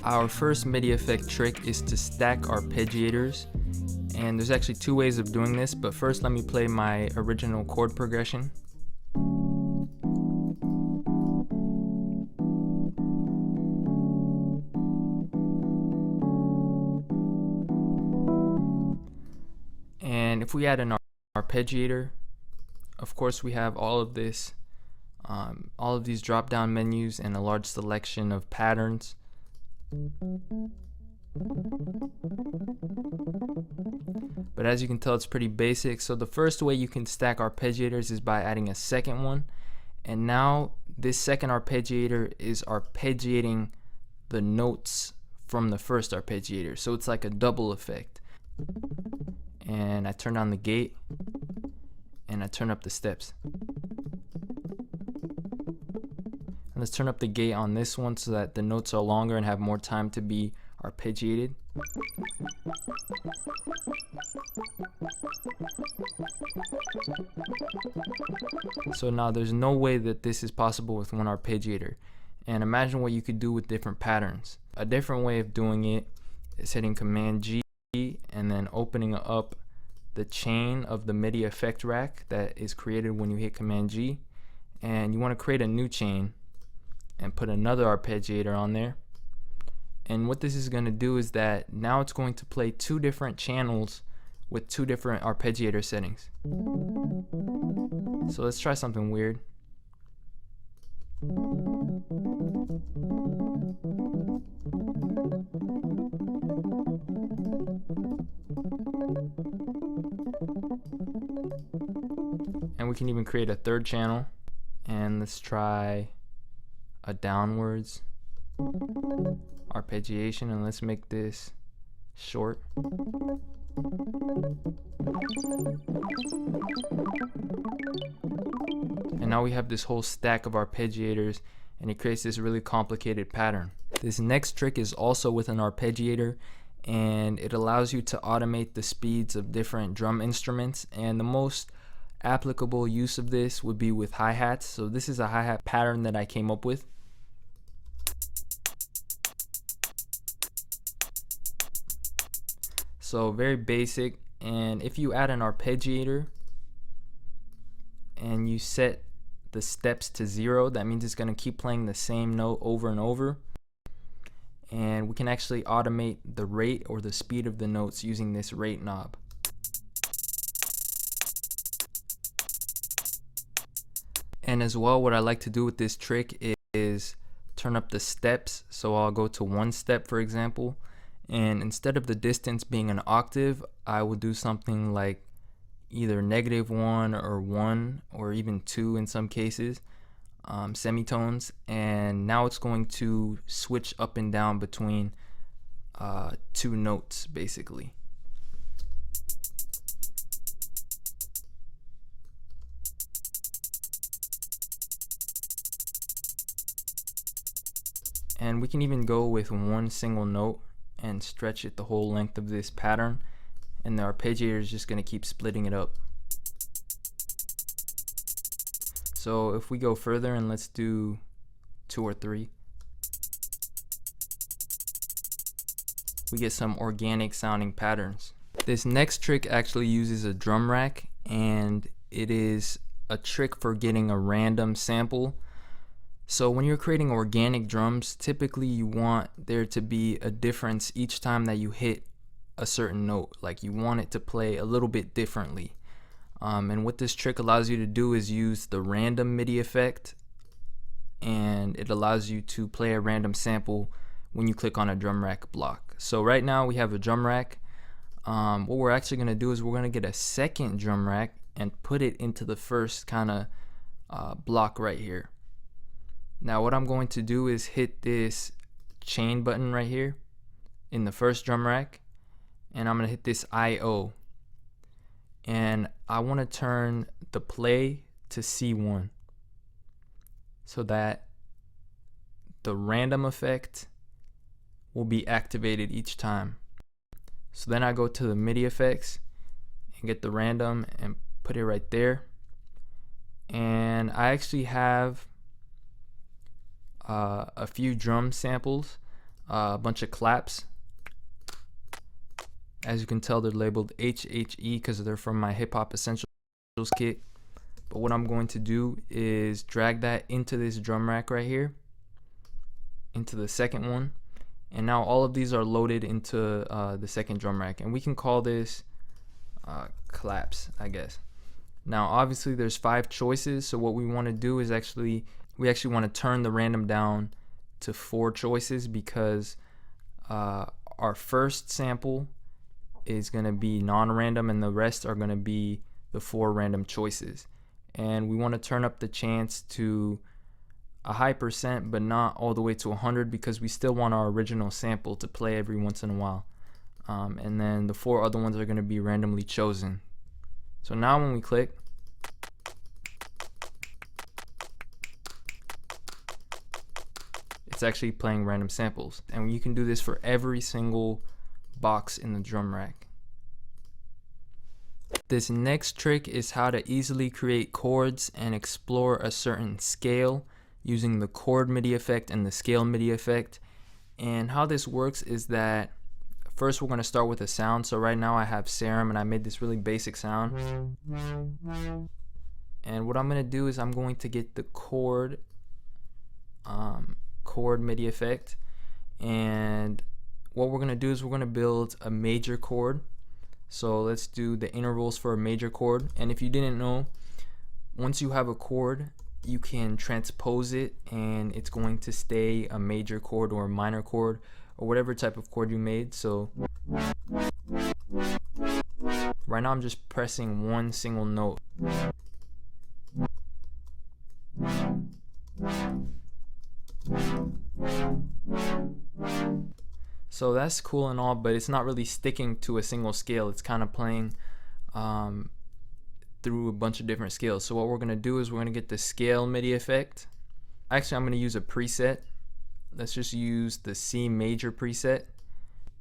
Our first MIDI effect trick is to stack arpeggiators, and there's actually two ways of doing this, but first let me play my original chord progression. And if we add an arpeggiator, of course we have all of this, all of these drop down menus and a large selection of patterns. But as you can tell, it's pretty basic. So the first way you can stack arpeggiators is by adding a second one, and now this second arpeggiator is arpeggiating the notes from the first arpeggiator, so it's like a double effect. And I turn down the gate and I turn up the steps. And let's turn up the gate on this one so that the notes are longer and have more time to be arpeggiated. So now there's no way that this is possible with one arpeggiator. And imagine what you could do with different patterns. A different way of doing it is hitting Command G and then opening up the chain of the MIDI effect rack that is created when you hit Command G. And you want to create a new chain and put another arpeggiator on there. And what this is going to do is that now it's going to play two different channels with two different arpeggiator settings. So let's try something weird. And we can even create a third channel, and let's try a downwards arpeggiation, and let's make this short. And now we have this whole stack of arpeggiators, and it creates this really complicated pattern. This next trick is also with an arpeggiator, and it allows you to automate the speeds of different drum instruments, and the most applicable use of this would be with hi-hats. So this is a hi-hat pattern that I came up with. So very basic, and if you add an arpeggiator and you set the steps to 0, that means it's going to keep playing the same note over and over. And we can actually automate the rate or the speed of the notes using this rate knob. And as well, what I like to do with this trick is turn up the steps. So I'll go to 1 step, for example, and instead of the distance being an octave, I will do something like either -1 or 1 or even 2 in some cases, semitones, and now it's going to switch up and down between 2 notes basically. And we can even go with 1 single note and stretch it the whole length of this pattern, and the arpeggiator is just going to keep splitting it up. So if we go further and let's do 2 or 3, we get some organic sounding patterns. This next trick actually uses a drum rack, and it is a trick for getting a random sample. So when you're creating organic drums, typically you want there to be a difference each time that you hit a certain note. Like you want it to play a little bit differently. And what this trick allows you to do is use the random MIDI effect, and it allows you to play a random sample when you click on a drum rack block. So right now we have a drum rack. What we're actually going to do is we're going to get a second drum rack and put it into the first kind of block right here. Now what I'm going to do is hit this chain button right here in the first drum rack, and I'm going to hit this I/O, and I want to turn the play to C1 so that the random effect will be activated each time. So then I go to the MIDI effects and get the random and put it right there, and I actually have a few drum samples. a bunch of claps. As you can tell, they're labeled HHE because they're from my Hip Hop Essentials kit. But what I'm going to do is drag that into this drum rack right here, into the second one. And now all of these are loaded into the second drum rack. And we can call this claps, I guess. Now obviously there's 5 choices, so what we want to do is we actually want to turn the random down to 4 choices, because our first sample is going to be non-random and the rest are going to be the 4 random choices. And we want to turn up the chance to a high percent, but not all the way to 100, because we still want our original sample to play every once in a while. And then the 4 other ones are going to be randomly chosen. So now when we click, it's actually playing random samples. And you can do this for every single box in the drum rack. This next trick is how to easily create chords and explore a certain scale using the chord MIDI effect and the scale MIDI effect. And how this works is that first we're going to start with a sound. So right now I have Serum and I made this really basic sound. And what I'm going to do is I'm going to get the chord MIDI effect. And what we're going to do is we're going to build a major chord. So let's do the intervals for a major chord. And if you didn't know, once you have a chord, you can transpose it and it's going to stay a major chord or a minor chord or whatever type of chord you made. So right now I'm just pressing one single note. So that's cool and all, but it's not really sticking to a single scale. It's kind of playing through a bunch of different scales. So what we're going to do is we're going to get the scale MIDI effect. Actually, I'm going to use a preset. Let's just use the C major preset.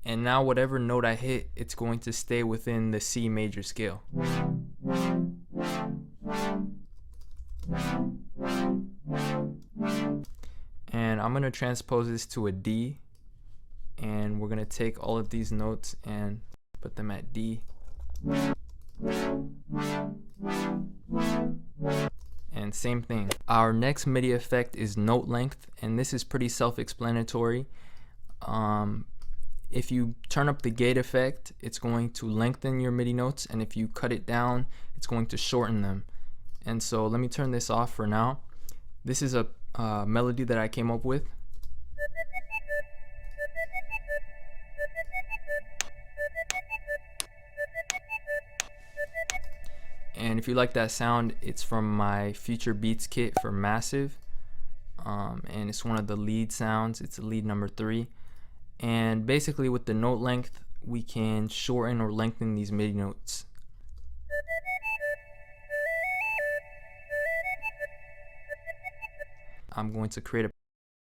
And now whatever note I hit, it's going to stay within the C major scale. And I'm going to transpose this to a D. And we're going to take all of these notes and put them at D. And same thing. Our next MIDI effect is note length, and this is pretty self-explanatory. If you turn up the gate effect, it's going to lengthen your MIDI notes, and if you cut it down, it's going to shorten them. And so let me turn this off for now. This is a melody that I came up with. And if you like that sound, it's from my Future Beats kit for Massive. And it's one of the lead sounds. It's lead number 3. And basically with the note length, we can shorten or lengthen these MIDI notes. I'm going to create a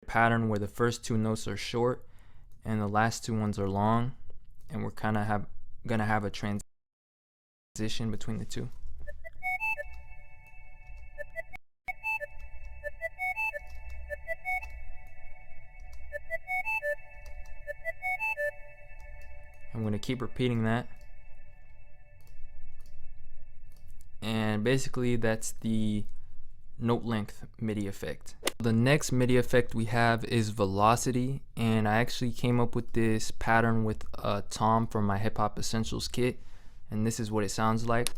pattern where the first 2 notes are short and the last 2 ones are long. And we're kind of gonna have a transition between the 2. I'm going to keep repeating that. And basically that's the note length MIDI effect. The next MIDI effect we have is velocity, and I actually came up with this pattern with Tom from my Hip Hop Essentials kit, and this is what it sounds like.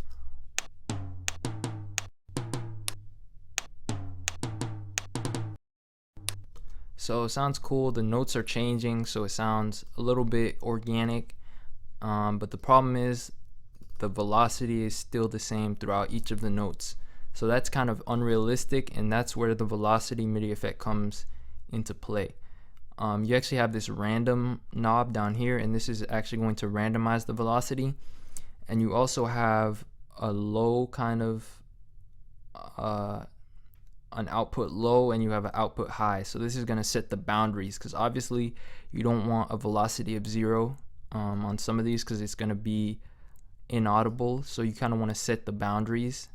So it sounds cool. The notes are changing, so it sounds a little bit organic. But the problem is the velocity is still the same throughout each of the notes. So that's kind of unrealistic, and that's where the velocity MIDI effect comes into play. You actually have this random knob down here, and this is actually going to randomize the velocity. And you also have a low kind of an output low, and you have an output high. So this is going to set the boundaries, because obviously you don't want a velocity of 0 on some of these, because it's going to be inaudible. So you kind of want to set the boundaries.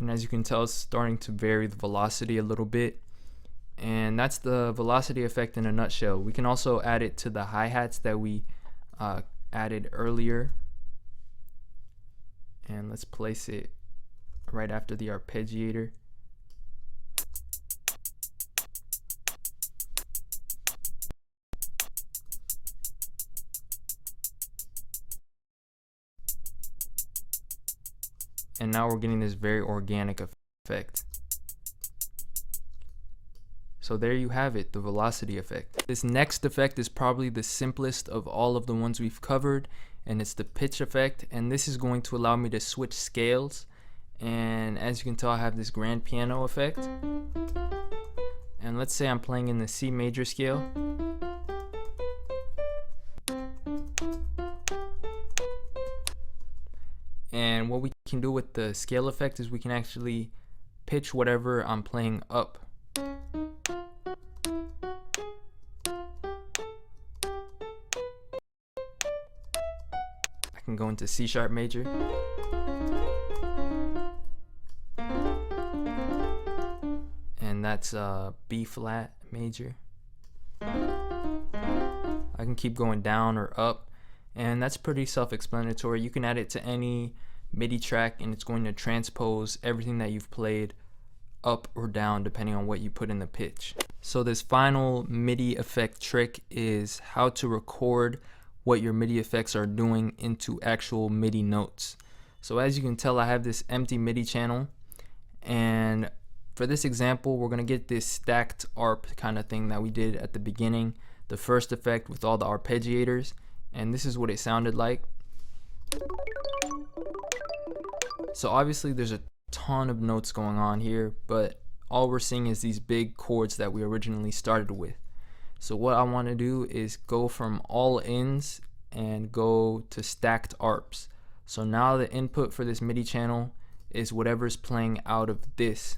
And as you can tell, it's starting to vary the velocity a little bit. And that's the velocity effect in a nutshell. We can also add it to the hi-hats that we added earlier. And let's place it right after the arpeggiator. And now we're getting this very organic effect. So there you have it, the velocity effect. This next effect is probably the simplest of all of the ones we've covered, and it's the pitch effect. And this is going to allow me to switch scales. And as you can tell, I have this grand piano effect. And let's say I'm playing in the C major scale. And what we can do with the scale effect is we can actually pitch whatever I'm playing up. I can go into C sharp major. And that's B flat major. I can keep going down or up. And that's pretty self-explanatory. You can add it to any MIDI track and it's going to transpose everything that you've played up or down depending on what you put in the pitch. So this final MIDI effect trick is how to record what your MIDI effects are doing into actual MIDI notes. So as you can tell, I have this empty MIDI channel, and for this example we're going to get this stacked arp kind of thing that we did at the beginning, the first effect with all the arpeggiators. And this is what it sounded like. So obviously there's a ton of notes going on here, but all we're seeing is these big chords that we originally started with. So what I want to do is go from all ins and go to stacked arps. So now the input for this MIDI channel is whatever's playing out of this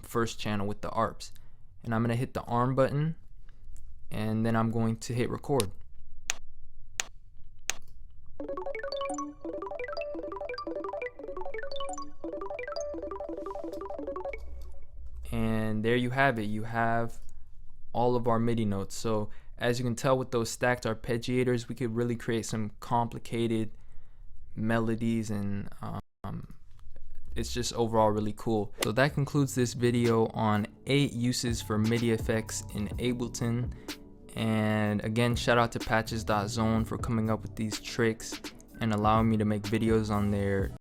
first channel with the arps. And I'm going to hit the arm button, and then I'm going to hit record. And there you have it. You have all of our MIDI notes. So as you can tell with those stacked arpeggiators, we could really create some complicated melodies, and it's just overall really cool. So that concludes this video on 8 uses for MIDI effects in Ableton. And again, shout out to patches.zone for coming up with these tricks and allowing me to make videos on their